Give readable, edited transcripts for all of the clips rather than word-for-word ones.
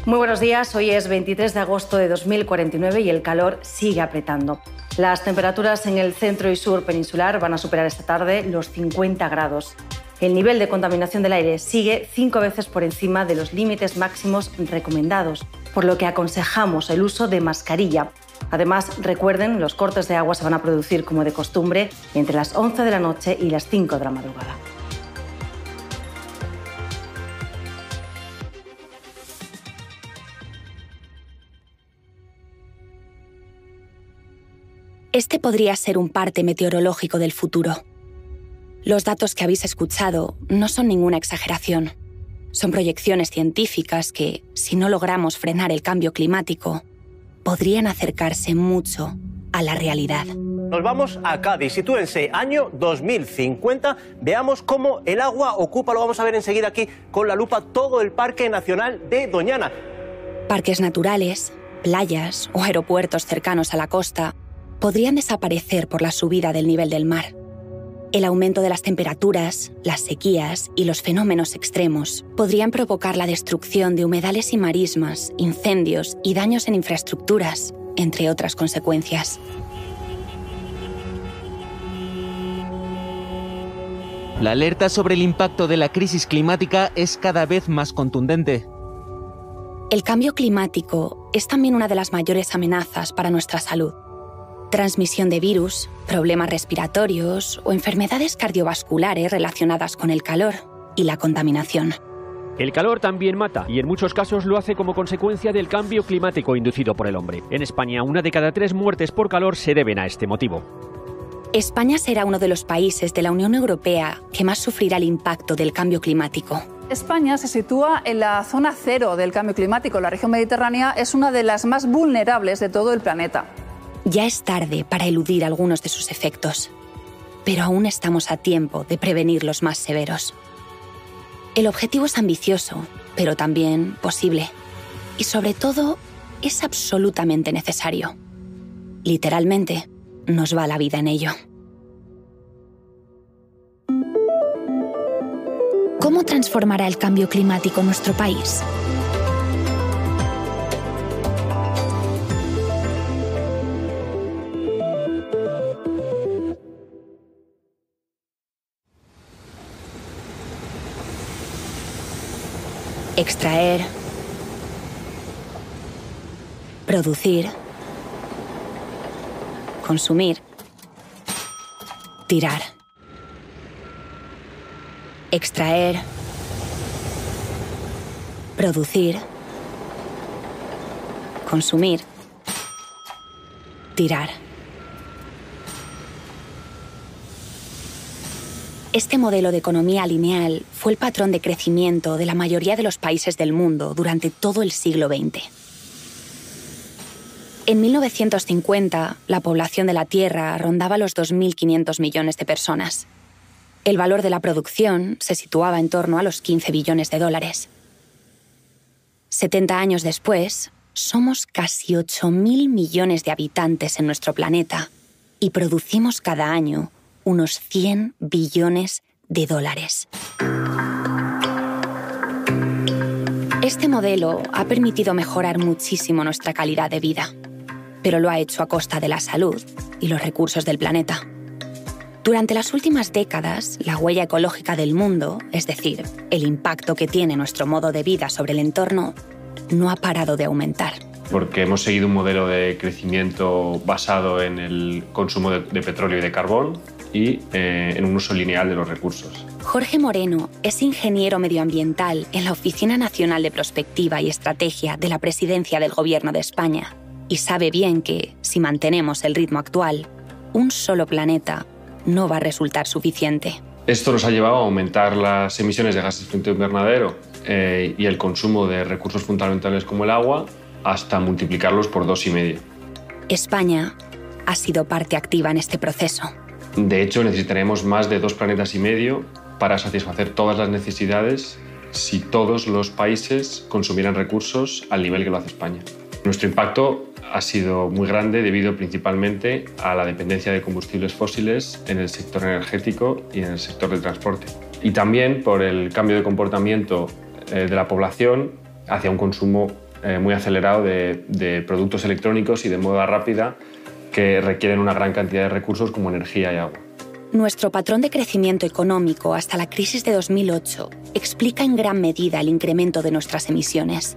Muy buenos días, hoy es 23 de agosto de 2049 y el calor sigue apretando. Las temperaturas en el centro y sur peninsular van a superar esta tarde los 50 grados. El nivel de contaminación del aire sigue 5 veces por encima de los límites máximos recomendados, por lo que aconsejamos el uso de mascarilla. Además, recuerden, los cortes de agua se van a producir como de costumbre entre las 11 de la noche y las 5 de la madrugada. Este podría ser un parte meteorológico del futuro. Los datos que habéis escuchado no son ninguna exageración. Son proyecciones científicas que, si no logramos frenar el cambio climático, podrían acercarse mucho a la realidad. Nos vamos a Cádiz. Sitúense, año 2050. Veamos cómo el agua ocupa, lo vamos a ver enseguida aquí con la lupa, todo el Parque Nacional de Doñana. Parques naturales, playas o aeropuertos cercanos a la costa podrían desaparecer por la subida del nivel del mar. El aumento de las temperaturas, las sequías y los fenómenos extremos podrían provocar la destrucción de humedales y marismas, incendios y daños en infraestructuras, entre otras consecuencias. La alerta sobre el impacto de la crisis climática es cada vez más contundente. El cambio climático es también una de las mayores amenazas para nuestra salud. Transmisión de virus, problemas respiratorios o enfermedades cardiovasculares relacionadas con el calor y la contaminación. El calor también mata y en muchos casos lo hace como consecuencia del cambio climático inducido por el hombre. En España, 1 de cada 3 muertes por calor se deben a este motivo. España será uno de los países de la Unión Europea que más sufrirá el impacto del cambio climático. España se sitúa en la zona cero del cambio climático. La región mediterránea es una de las más vulnerables de todo el planeta. Ya es tarde para eludir algunos de sus efectos, pero aún estamos a tiempo de prevenir los más severos. El objetivo es ambicioso, pero también posible. Y sobre todo, es absolutamente necesario. Literalmente, nos va la vida en ello. ¿Cómo transformará el cambio climático nuestro país? Extraer, producir, consumir, tirar. Extraer, producir, consumir, tirar. Este modelo de economía lineal fue el patrón de crecimiento de la mayoría de los países del mundo durante todo el siglo XX. En 1950, la población de la Tierra rondaba los 2.500 millones de personas. El valor de la producción se situaba en torno a los 15 billones de dólares. 70 años después, somos casi 8.000 millones de habitantes en nuestro planeta y producimos cada año unos 100 billones de dólares. Este modelo ha permitido mejorar muchísimo nuestra calidad de vida, pero lo ha hecho a costa de la salud y los recursos del planeta. Durante las últimas décadas, la huella ecológica del mundo, es decir, el impacto que tiene nuestro modo de vida sobre el entorno, no ha parado de aumentar. Porque hemos seguido un modelo de crecimiento basado en el consumo de petróleo y de carbón y en un uso lineal de los recursos. Jorge Moreno es ingeniero medioambiental en la Oficina Nacional de Prospectiva y Estrategia de la Presidencia del Gobierno de España y sabe bien que, si mantenemos el ritmo actual, un solo planeta no va a resultar suficiente. Esto nos ha llevado a aumentar las emisiones de gases de efecto invernadero y el consumo de recursos fundamentales como el agua hasta multiplicarlos por 2,5. España ha sido parte activa en este proceso. De hecho, necesitaremos más de 2,5 planetas para satisfacer todas las necesidades si todos los países consumieran recursos al nivel que lo hace España. Nuestro impacto ha sido muy grande debido principalmente a la dependencia de combustibles fósiles en el sector energético y en el sector del transporte. Y también por el cambio de comportamiento de la población hacia un consumo muy acelerado de productos electrónicos y de moda rápida que requieren una gran cantidad de recursos como energía y agua. Nuestro patrón de crecimiento económico hasta la crisis de 2008 explica en gran medida el incremento de nuestras emisiones.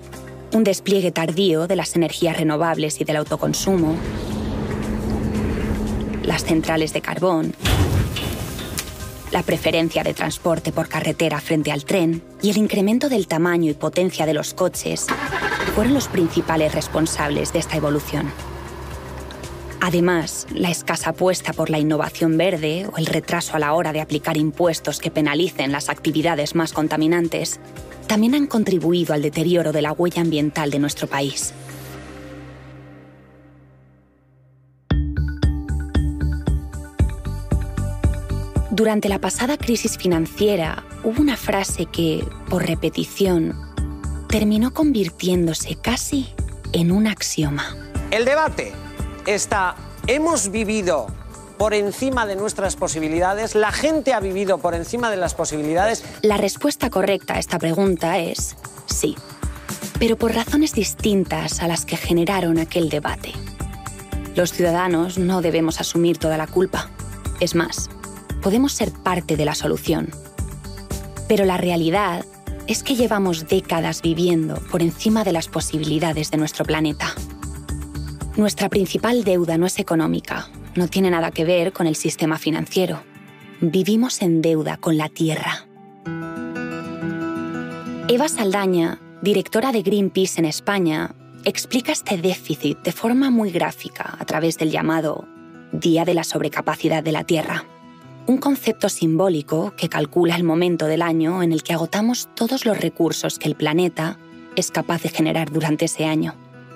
Un despliegue tardío de las energías renovables y del autoconsumo, las centrales de carbón, la preferencia de transporte por carretera frente al tren y el incremento del tamaño y potencia de los coches fueron los principales responsables de esta evolución. Además, la escasa apuesta por la innovación verde o el retraso a la hora de aplicar impuestos que penalicen las actividades más contaminantes también han contribuido al deterioro de la huella ambiental de nuestro país. Durante la pasada crisis financiera hubo una frase que, por repetición, terminó convirtiéndose casi en un axioma. El debate está: ¿hemos vivido por encima de nuestras posibilidades? ¿La gente ha vivido por encima de las posibilidades? La respuesta correcta a esta pregunta es sí, pero por razones distintas a las que generaron aquel debate. Los ciudadanos no debemos asumir toda la culpa. Es más, podemos ser parte de la solución. Pero la realidad es que llevamos décadas viviendo por encima de las posibilidades de nuestro planeta. Nuestra principal deuda no es económica, no tiene nada que ver con el sistema financiero. Vivimos en deuda con la Tierra. Eva Saldaña, directora de Greenpeace en España, explica este déficit de forma muy gráfica a través del llamado Día de la Sobrecapacidad de la Tierra. Un concepto simbólico que calcula el momento del año en el que agotamos todos los recursos que el planeta es capaz de generar durante ese año.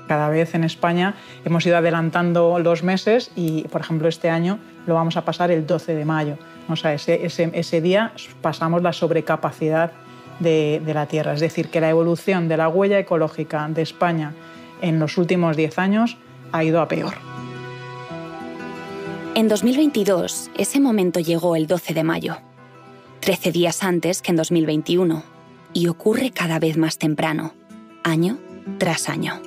Cada vez en España hemos ido adelantando los meses y, por ejemplo, este año lo vamos a pasar el 12 de mayo. O sea, ese día pasamos la sobrecapacidad de la Tierra. Es decir, que la evolución de la huella ecológica de España en los últimos 10 años ha ido a peor. En 2022, ese momento llegó el 12 de mayo, 13 días antes que en 2021, y ocurre cada vez más temprano, año tras año.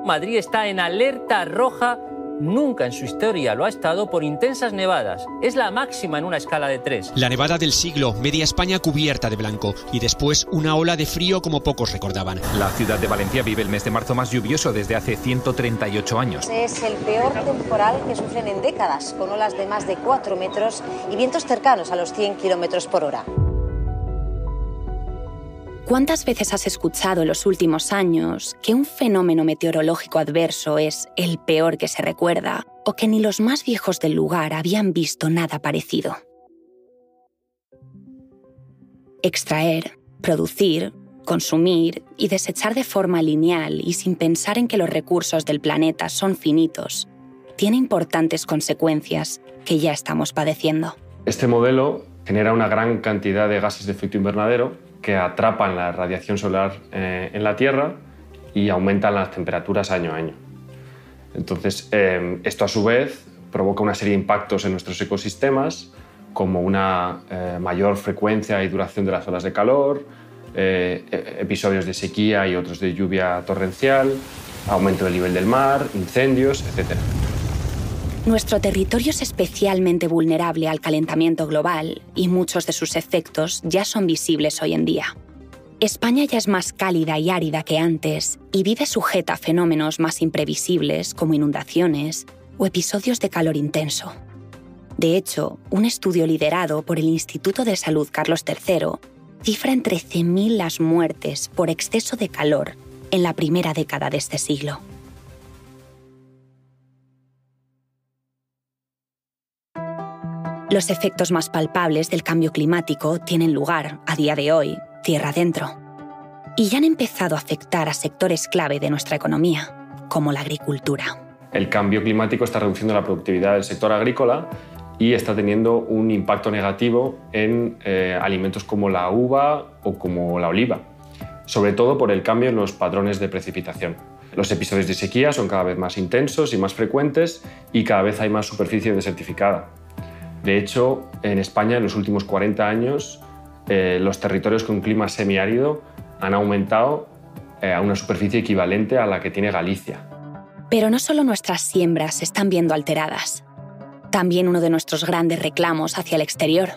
Madrid está en alerta roja, nunca en su historia lo ha estado, por intensas nevadas. Es la máxima en una escala de 3. La nevada del siglo, media España cubierta de blanco y después una ola de frío como pocos recordaban. La ciudad de Valencia vive el mes de marzo más lluvioso desde hace 138 años. Es el peor temporal que sufren en décadas, con olas de más de 4 metros y vientos cercanos a los 100 kilómetros por hora. ¿Cuántas veces has escuchado en los últimos años que un fenómeno meteorológico adverso es el peor que se recuerda o que ni los más viejos del lugar habían visto nada parecido? Extraer, producir, consumir y desechar de forma lineal y sin pensar en que los recursos del planeta son finitos tiene importantes consecuencias que ya estamos padeciendo. Este modelo genera una gran cantidad de gases de efecto invernadero que atrapan la radiación solar en la Tierra y aumentan las temperaturas año a año. Entonces, esto a su vez provoca una serie de impactos en nuestros ecosistemas, como una mayor frecuencia y duración de las olas de calor, episodios de sequía y otros de lluvia torrencial, aumento del nivel del mar, incendios, etc. Nuestro territorio es especialmente vulnerable al calentamiento global y muchos de sus efectos ya son visibles hoy en día. España ya es más cálida y árida que antes y vive sujeta a fenómenos más imprevisibles como inundaciones o episodios de calor intenso. De hecho, un estudio liderado por el Instituto de Salud Carlos III cifra en 13.000 las muertes por exceso de calor en la primera década de este siglo. Los efectos más palpables del cambio climático tienen lugar, a día de hoy, tierra adentro. Y ya han empezado a afectar a sectores clave de nuestra economía, como la agricultura. El cambio climático está reduciendo la productividad del sector agrícola y está teniendo un impacto negativo en alimentos como la uva o como la oliva, sobre todo por el cambio en los patrones de precipitación. Los episodios de sequía son cada vez más intensos y más frecuentes y cada vez hay más superficie desertificada. De hecho, en España, en los últimos 40 años, los territorios con clima semiárido han aumentado a una superficie equivalente a la que tiene Galicia. Pero no solo nuestras siembras se están viendo alteradas. También uno de nuestros grandes reclamos hacia el exterior,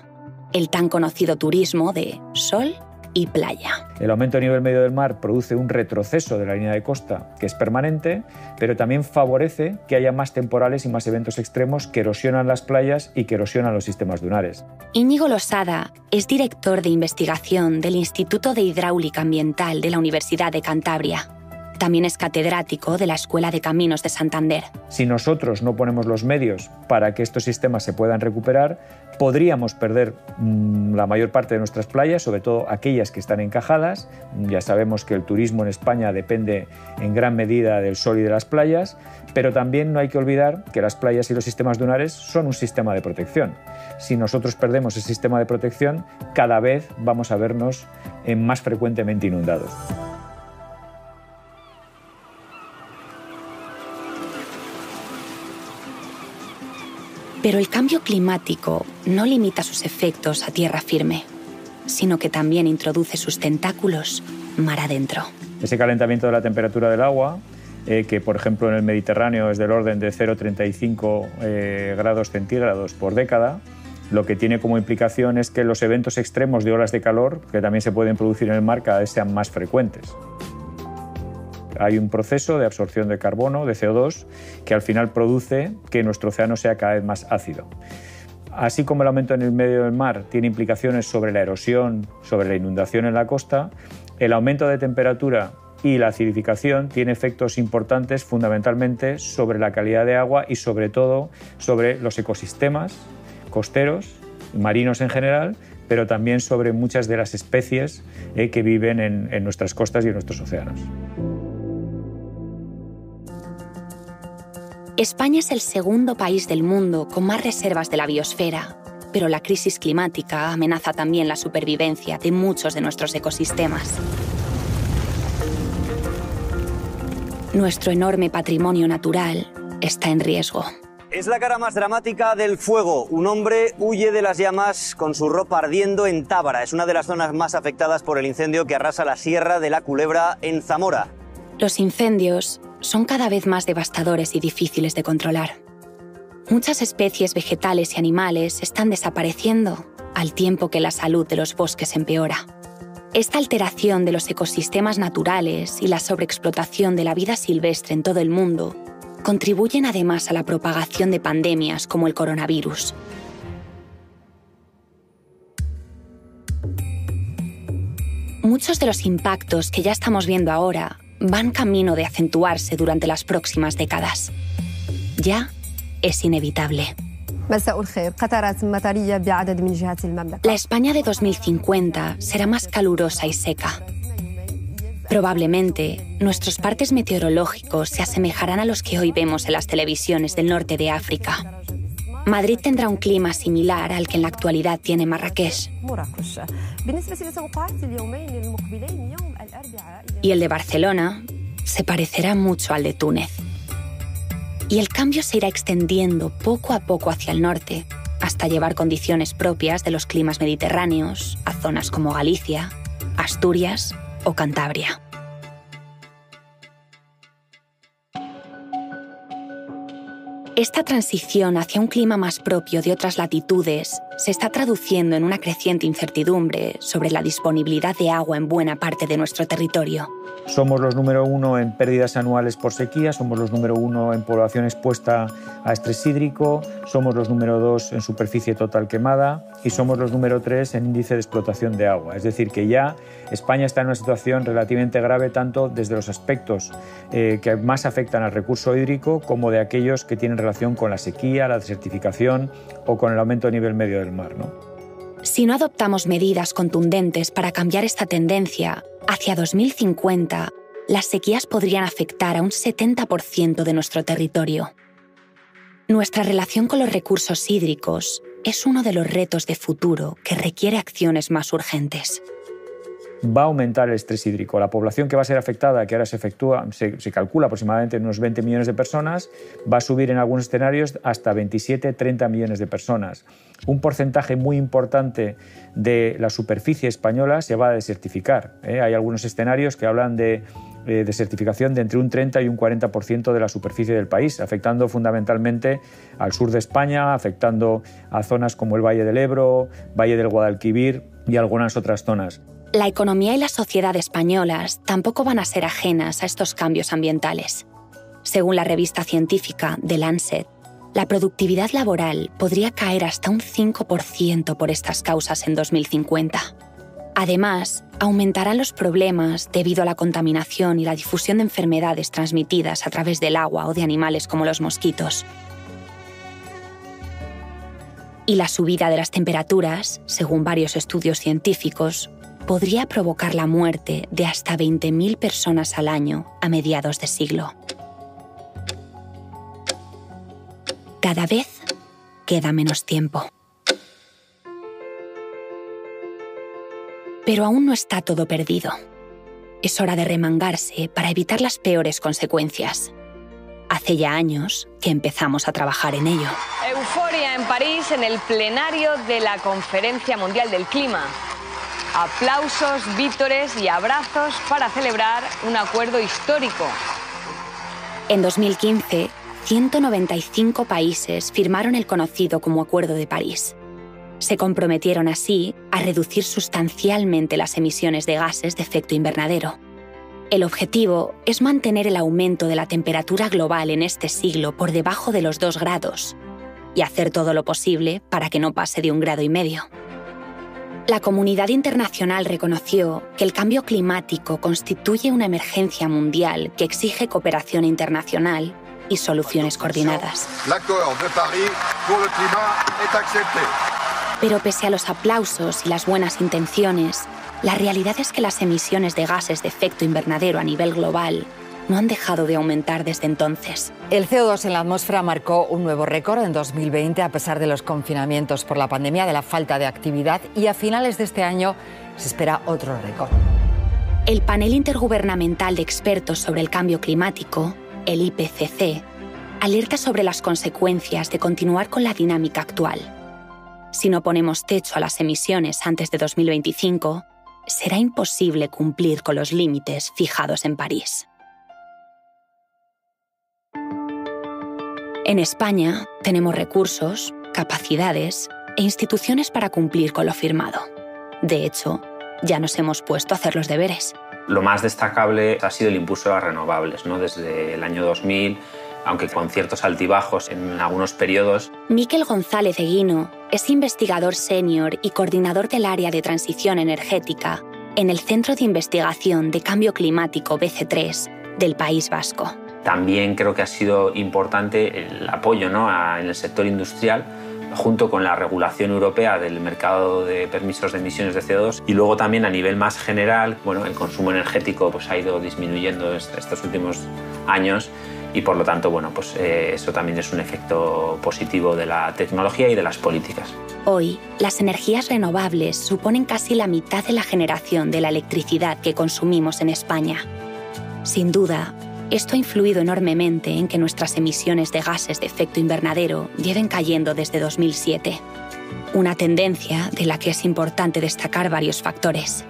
el tan conocido turismo de sol y playa. El aumento del nivel medio del mar produce un retroceso de la línea de costa que es permanente, pero también favorece que haya más temporales y más eventos extremos que erosionan las playas y que erosionan los sistemas dunares. Íñigo Losada es director de investigación del Instituto de Hidráulica Ambiental de la Universidad de Cantabria. También es catedrático de la Escuela de Caminos de Santander. Si nosotros no ponemos los medios para que estos sistemas se puedan recuperar, podríamos perder la mayor parte de nuestras playas, sobre todo aquellas que están encajadas. Ya sabemos que el turismo en España depende en gran medida del sol y de las playas, pero también no hay que olvidar que las playas y los sistemas dunares son un sistema de protección. Si nosotros perdemos ese sistema de protección, cada vez vamos a vernos más frecuentemente inundados. Pero el cambio climático no limita sus efectos a tierra firme, sino que también introduce sus tentáculos mar adentro. Ese calentamiento de la temperatura del agua, que por ejemplo en el Mediterráneo es del orden de 0,35 grados centígrados por década, lo que tiene como implicación es que los eventos extremos de olas de calor, que también se pueden producir en el mar, cada vez sean más frecuentes. Hay un proceso de absorción de carbono, de CO2, que al final produce que nuestro océano sea cada vez más ácido. Así como el aumento en el medio del mar tiene implicaciones sobre la erosión, sobre la inundación en la costa, el aumento de temperatura y la acidificación tiene efectos importantes fundamentalmente sobre la calidad de agua y sobre todo sobre los ecosistemas costeros, marinos en general, pero también sobre muchas de las especies que viven en nuestras costas y en nuestros océanos. España es el segundo país del mundo con más reservas de la biosfera, pero la crisis climática amenaza también la supervivencia de muchos de nuestros ecosistemas. Nuestro enorme patrimonio natural está en riesgo. Es la cara más dramática del fuego. Un hombre huye de las llamas con su ropa ardiendo en Tábara. Es una de las zonas más afectadas por el incendio que arrasa la Sierra de la Culebra en Zamora. Los incendios son cada vez más devastadores y difíciles de controlar. Muchas especies vegetales y animales están desapareciendo al tiempo que la salud de los bosques empeora. Esta alteración de los ecosistemas naturales y la sobreexplotación de la vida silvestre en todo el mundo contribuyen además a la propagación de pandemias como el coronavirus. Muchos de los impactos que ya estamos viendo ahora van camino de acentuarse durante las próximas décadas. Ya es inevitable. La España de 2050 será más calurosa y seca. Probablemente, nuestros parques meteorológicos se asemejarán a los que hoy vemos en las televisiones del norte de África. Madrid tendrá un clima similar al que en la actualidad tiene Marrakech. Y el de Barcelona se parecerá mucho al de Túnez. Y el cambio se irá extendiendo poco a poco hacia el norte, hasta llevar condiciones propias de los climas mediterráneos a zonas como Galicia, Asturias o Cantabria. Esta transición hacia un clima más propio de otras latitudes se está traduciendo en una creciente incertidumbre sobre la disponibilidad de agua en buena parte de nuestro territorio. Somos los número 1 en pérdidas anuales por sequía, somos los número 1 en población expuesta a estrés hídrico, somos los número 2 en superficie total quemada y somos los número 3 en índice de explotación de agua. Es decir, que ya España está en una situación relativamente grave tanto desde los aspectos que más afectan al recurso hídrico como de aquellos que tienen relación con la sequía, la desertificación o con el aumento del nivel medio del mar, ¿no? Si no adoptamos medidas contundentes para cambiar esta tendencia, hacia 2050, las sequías podrían afectar a un 70% de nuestro territorio. Nuestra relación con los recursos hídricos es uno de los retos de futuro que requiere acciones más urgentes. va a aumentar el estrés hídrico. La población que va a ser afectada, que ahora se calcula aproximadamente en unos 20 millones de personas, va a subir en algunos escenarios hasta 27-30 millones de personas. Un porcentaje muy importante de la superficie española se va a desertificar. Hay algunos escenarios que hablan de desertificación de entre un 30 y un 40% de la superficie del país, afectando fundamentalmente al sur de España, afectando a zonas como el Valle del Ebro, Valle del Guadalquivir y algunas otras zonas. La economía y las sociedades españolas tampoco van a ser ajenas a estos cambios ambientales. Según la revista científica The Lancet, la productividad laboral podría caer hasta un 5% por estas causas en 2050. Además, aumentarán los problemas debido a la contaminación y la difusión de enfermedades transmitidas a través del agua o de animales como los mosquitos. Y la subida de las temperaturas, según varios estudios científicos, podría provocar la muerte de hasta 20.000 personas al año a mediados de siglo. Cada vez queda menos tiempo. Pero aún no está todo perdido. Es hora de remangarse para evitar las peores consecuencias. Hace ya años que empezamos a trabajar en ello. Euforia en París en el plenario de la Conferencia Mundial del Clima. Aplausos, vítores y abrazos para celebrar un acuerdo histórico. En 2015, 195 países firmaron el conocido como Acuerdo de París. Se comprometieron así a reducir sustancialmente las emisiones de gases de efecto invernadero. El objetivo es mantener el aumento de la temperatura global en este siglo por debajo de los 2 grados y hacer todo lo posible para que no pase de 1,5 grados. La comunidad internacional reconoció que el cambio climático constituye una emergencia mundial que exige cooperación internacional y soluciones coordinadas. L'accord de Paris pour le climat est accepté. Pero pese a los aplausos y las buenas intenciones, la realidad es que las emisiones de gases de efecto invernadero a nivel global no han dejado de aumentar desde entonces. El CO2 en la atmósfera marcó un nuevo récord en 2020 a pesar de los confinamientos por la pandemia, de la falta de actividad, y a finales de este año se espera otro récord. El Panel Intergubernamental de Expertos sobre el Cambio Climático, el IPCC, alerta sobre las consecuencias de continuar con la dinámica actual. Si no ponemos techo a las emisiones antes de 2025, será imposible cumplir con los límites fijados en París. En España tenemos recursos, capacidades e instituciones para cumplir con lo firmado. De hecho, ya nos hemos puesto a hacer los deberes. Lo más destacable ha sido el impulso de las renovables, ¿no? Desde el año 2000, aunque con ciertos altibajos en algunos periodos. Miquel González Eguino es investigador senior y coordinador del área de transición energética en el Centro de Investigación de Cambio Climático BC3 del País Vasco. También creo que ha sido importante el apoyo, ¿no?, en el sector industrial, junto con la regulación europea del mercado de permisos de emisiones de CO2, y luego también a nivel más general, bueno, el consumo energético pues ha ido disminuyendo estos últimos años y por lo tanto, bueno, pues eso también es un efecto positivo de la tecnología y de las políticas. Hoy, las energías renovables suponen casi la mitad de la generación de la electricidad que consumimos en España. Sin duda, esto ha influido enormemente en que nuestras emisiones de gases de efecto invernadero lleven cayendo desde 2007. Una tendencia de la que es importante destacar varios factores.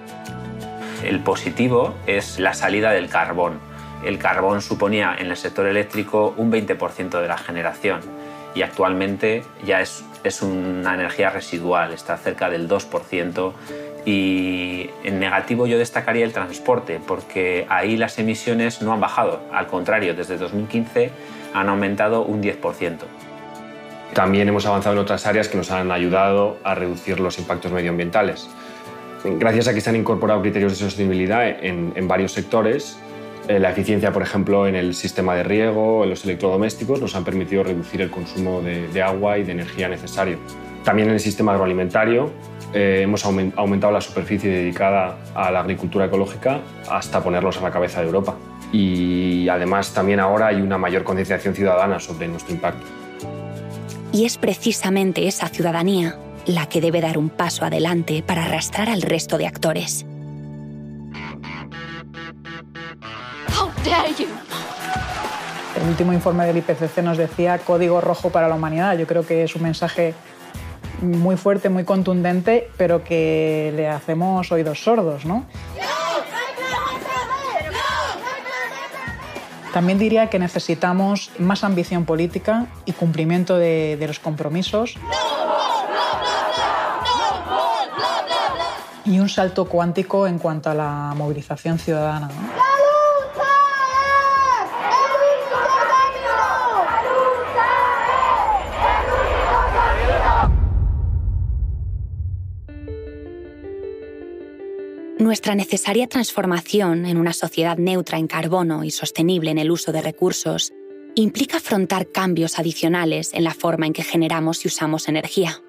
El positivo es la salida del carbón. El carbón suponía en el sector eléctrico un 20% de la generación y actualmente ya es una energía residual, está cerca del 2%. Y en negativo yo destacaría el transporte, porque ahí las emisiones no han bajado, al contrario, desde 2015 han aumentado un 10%. También hemos avanzado en otras áreas que nos han ayudado a reducir los impactos medioambientales. Gracias a que se han incorporado criterios de sostenibilidad en varios sectores, la eficiencia, por ejemplo, en el sistema de riego, en los electrodomésticos, nos han permitido reducir el consumo de agua y de energía necesario. También en el sistema agroalimentario hemos aumentado la superficie dedicada a la agricultura ecológica hasta ponerlos a la cabeza de Europa. Y además también ahora hay una mayor concienciación ciudadana sobre nuestro impacto. Y es precisamente esa ciudadanía la que debe dar un paso adelante para arrastrar al resto de actores. dare you? El último informe del IPCC nos decía código rojo para la humanidad. Yo creo que es un mensaje muy fuerte, muy contundente, pero que le hacemos oídos sordos, ¿no? También diría que necesitamos más ambición política y cumplimiento de los compromisos. Y un salto cuántico en cuanto a la movilización ciudadana, ¿no? Nuestra necesaria transformación en una sociedad neutra en carbono y sostenible en el uso de recursos implica afrontar cambios adicionales en la forma en que generamos y usamos energía.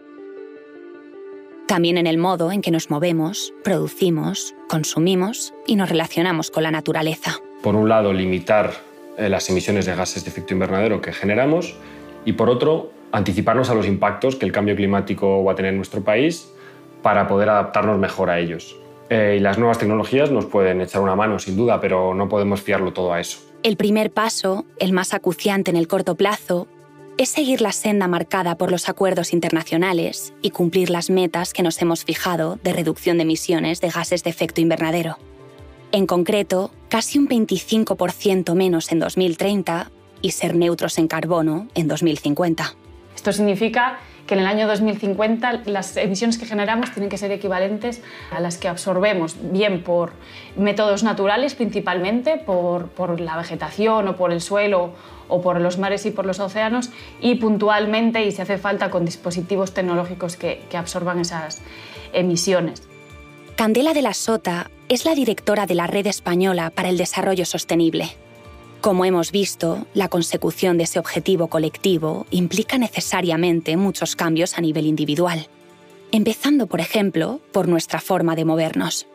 También en el modo en que nos movemos, producimos, consumimos y nos relacionamos con la naturaleza. Por un lado, limitar las emisiones de gases de efecto invernadero que generamos y, por otro, anticiparnos a los impactos que el cambio climático va a tener en nuestro país para poder adaptarnos mejor a ellos. Y las nuevas tecnologías nos pueden echar una mano, sin duda, pero no podemos fiarlo todo a eso. El primer paso, el más acuciante en el corto plazo, es seguir la senda marcada por los acuerdos internacionales y cumplir las metas que nos hemos fijado de reducción de emisiones de gases de efecto invernadero. En concreto, casi un 25% menos en 2030 y ser neutros en carbono en 2050. Esto significa que en el año 2050 las emisiones que generamos tienen que ser equivalentes a las que absorbemos, bien por métodos naturales principalmente, por la vegetación o por el suelo o por los mares y por los océanos, y puntualmente, y si hace falta, con dispositivos tecnológicos que absorban esas emisiones. Candela de la Sota es la directora de la Red Española para el Desarrollo Sostenible. Como hemos visto, la consecución de ese objetivo colectivo implica necesariamente muchos cambios a nivel individual, empezando, por ejemplo, por nuestra forma de movernos.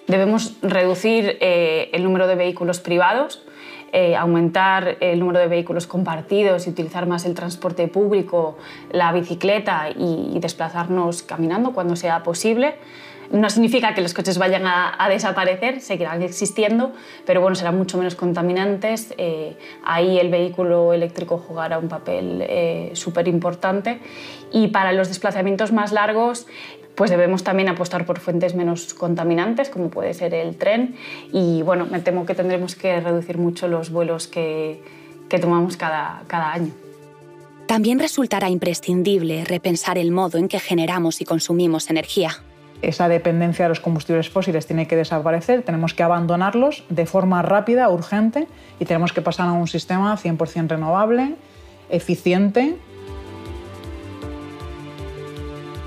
Debemos reducir el número de vehículos privados, aumentar el número de vehículos compartidos y utilizar más el transporte público, la bicicleta y desplazarnos caminando cuando sea posible. No significa que los coches vayan a desaparecer, seguirán existiendo, pero bueno, serán mucho menos contaminantes. Ahí el vehículo eléctrico jugará un papel súper importante. Y para los desplazamientos más largos, pues debemos también apostar por fuentes menos contaminantes, como puede ser el tren. Y bueno, me temo que tendremos que reducir mucho los vuelos que tomamos cada año. También resultará imprescindible repensar el modo en que generamos y consumimos energía. Esa dependencia de los combustibles fósiles tiene que desaparecer, tenemos que abandonarlos de forma rápida, urgente, y tenemos que pasar a un sistema 100% renovable, eficiente.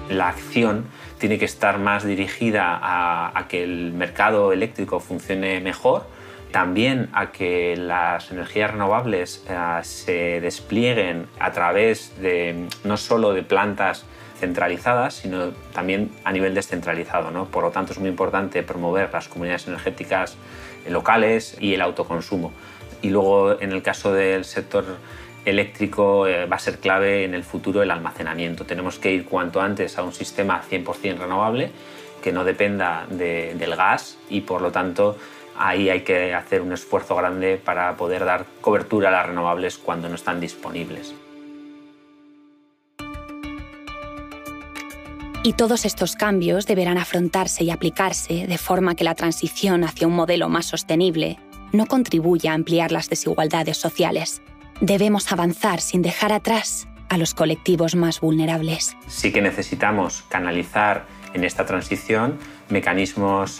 La acción tiene que estar más dirigida a que el mercado eléctrico funcione mejor, también a que las energías renovables se desplieguen a través de no solo de plantas centralizadas, sino también a nivel descentralizado, ¿no? Por lo tanto, es muy importante promover las comunidades energéticas locales y el autoconsumo. Y luego, en el caso del sector eléctrico, va a ser clave en el futuro el almacenamiento. Tenemos que ir cuanto antes a un sistema 100% renovable que no dependa del gas, y por lo tanto ahí hay que hacer un esfuerzo grande para poder dar cobertura a las renovables cuando no están disponibles. Y todos estos cambios deberán afrontarse y aplicarse de forma que la transición hacia un modelo más sostenible no contribuya a ampliar las desigualdades sociales. Debemos avanzar sin dejar atrás a los colectivos más vulnerables. Sí que necesitamos canalizar en esta transición mecanismos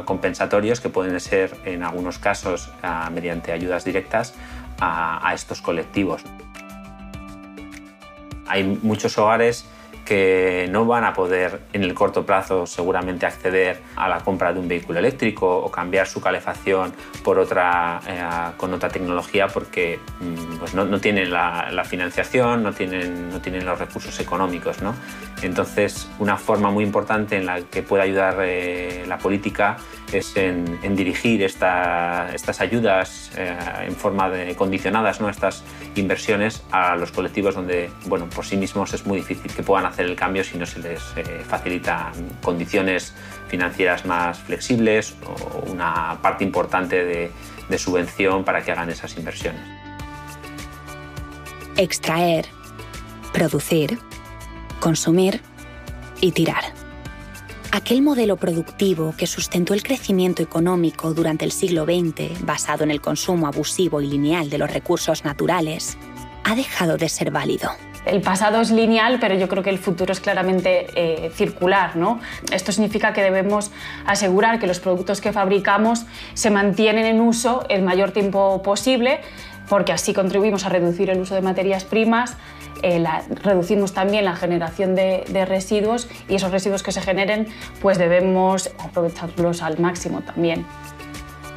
compensatorios que pueden ser, en algunos casos, mediante ayudas directas a estos colectivos. Hay muchos hogares que no van a poder en el corto plazo seguramente acceder a la compra de un vehículo eléctrico o cambiar su calefacción por otra con otra tecnología porque pues no tienen la financiación, no tienen los recursos económicos, ¿no? Entonces, una forma muy importante en la que puede ayudar la política es en dirigir estas ayudas en forma de condicionadas, ¿no? Estas inversiones a los colectivos donde, bueno, por sí mismos es muy difícil que puedan hacer el cambio si no se les facilitan condiciones financieras más flexibles o una parte importante de subvención para que hagan esas inversiones. Extraer, producir, consumir y tirar. Aquel modelo productivo que sustentó el crecimiento económico durante el siglo XX, basado en el consumo abusivo y lineal de los recursos naturales, ha dejado de ser válido. El pasado es lineal, pero yo creo que el futuro es claramente circular, ¿no? Esto significa que debemos asegurar que los productos que fabricamos se mantienen en uso el mayor tiempo posible, porque así contribuimos a reducir el uso de materias primas, reducimos también la generación de residuos, y esos residuos que se generen pues debemos aprovecharlos al máximo también.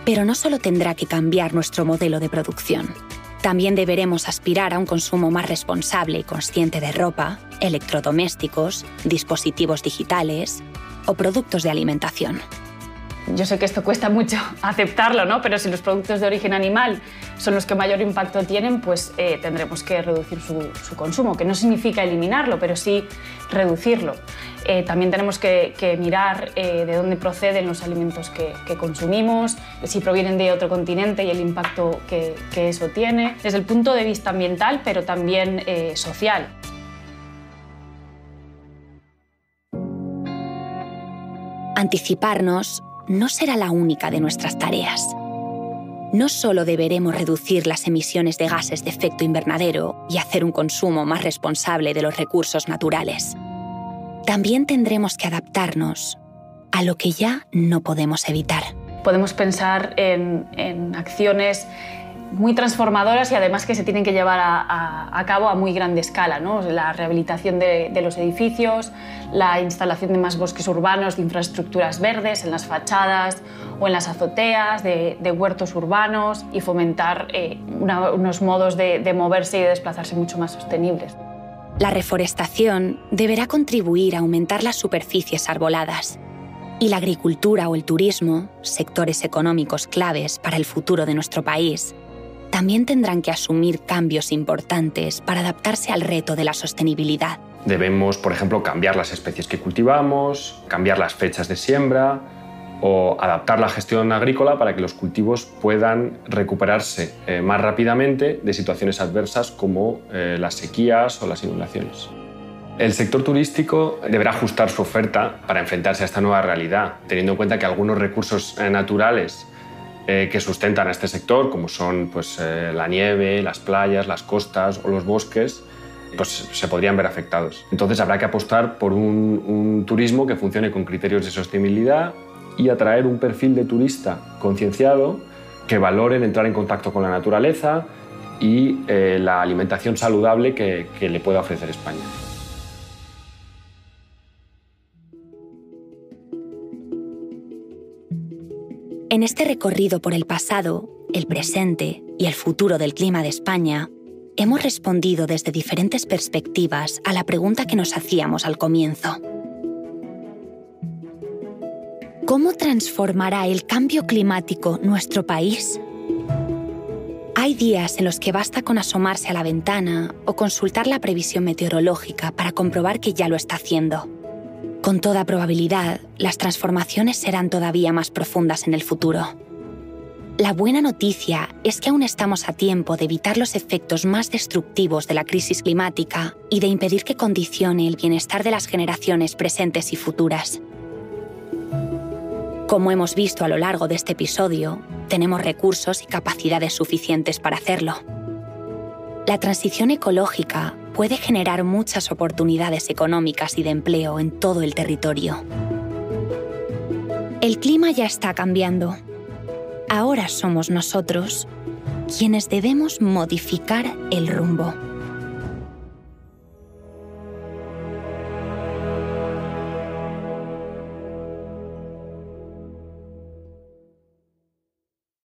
Pero no solo tendrá que cambiar nuestro modelo de producción. También deberemos aspirar a un consumo más responsable y consciente de ropa, electrodomésticos, dispositivos digitales o productos de alimentación. Yo sé que esto cuesta mucho aceptarlo, ¿no? Pero si los productos de origen animal son los que mayor impacto tienen, pues tendremos que reducir su consumo, que no significa eliminarlo, pero sí reducirlo. También tenemos que mirar de dónde proceden los alimentos que consumimos, si provienen de otro continente y el impacto que eso tiene, desde el punto de vista ambiental, pero también social. Anticiparnos no será la única de nuestras tareas. No solo deberemos reducir las emisiones de gases de efecto invernadero y hacer un consumo más responsable de los recursos naturales. También tendremos que adaptarnos a lo que ya no podemos evitar. Podemos pensar en acciones muy transformadoras y además que se tienen que llevar a cabo a muy grande escala, ¿no? La rehabilitación de los edificios, la instalación de más bosques urbanos, de infraestructuras verdes en las fachadas o en las azoteas, de huertos urbanos, y fomentar unos modos de moverse y de desplazarse mucho más sostenibles. La reforestación deberá contribuir a aumentar las superficies arboladas. Y la agricultura o el turismo, sectores económicos claves para el futuro de nuestro país, también tendrán que asumir cambios importantes para adaptarse al reto de la sostenibilidad. Debemos, por ejemplo, cambiar las especies que cultivamos, cambiar las fechas de siembra o adaptar la gestión agrícola para que los cultivos puedan recuperarse más rápidamente de situaciones adversas como las sequías o las inundaciones. El sector turístico deberá ajustar su oferta para enfrentarse a esta nueva realidad, teniendo en cuenta que algunos recursos naturales que sustentan a este sector, como son pues, la nieve, las playas, las costas o los bosques, pues, se podrían ver afectados. Entonces habrá que apostar por un turismo que funcione con criterios de sostenibilidad y atraer un perfil de turista concienciado que valore el entrar en contacto con la naturaleza y la alimentación saludable que le pueda ofrecer España. En este recorrido por el pasado, el presente y el futuro del clima de España, hemos respondido desde diferentes perspectivas a la pregunta que nos hacíamos al comienzo. ¿Cómo transformará el cambio climático nuestro país? Hay días en los que basta con asomarse a la ventana o consultar la previsión meteorológica para comprobar que ya lo está haciendo. Con toda probabilidad, las transformaciones serán todavía más profundas en el futuro. La buena noticia es que aún estamos a tiempo de evitar los efectos más destructivos de la crisis climática y de impedir que condicione el bienestar de las generaciones presentes y futuras. Como hemos visto a lo largo de este episodio, tenemos recursos y capacidades suficientes para hacerlo. La transición ecológica puede generar muchas oportunidades económicas y de empleo en todo el territorio. El clima ya está cambiando. Ahora somos nosotros quienes debemos modificar el rumbo.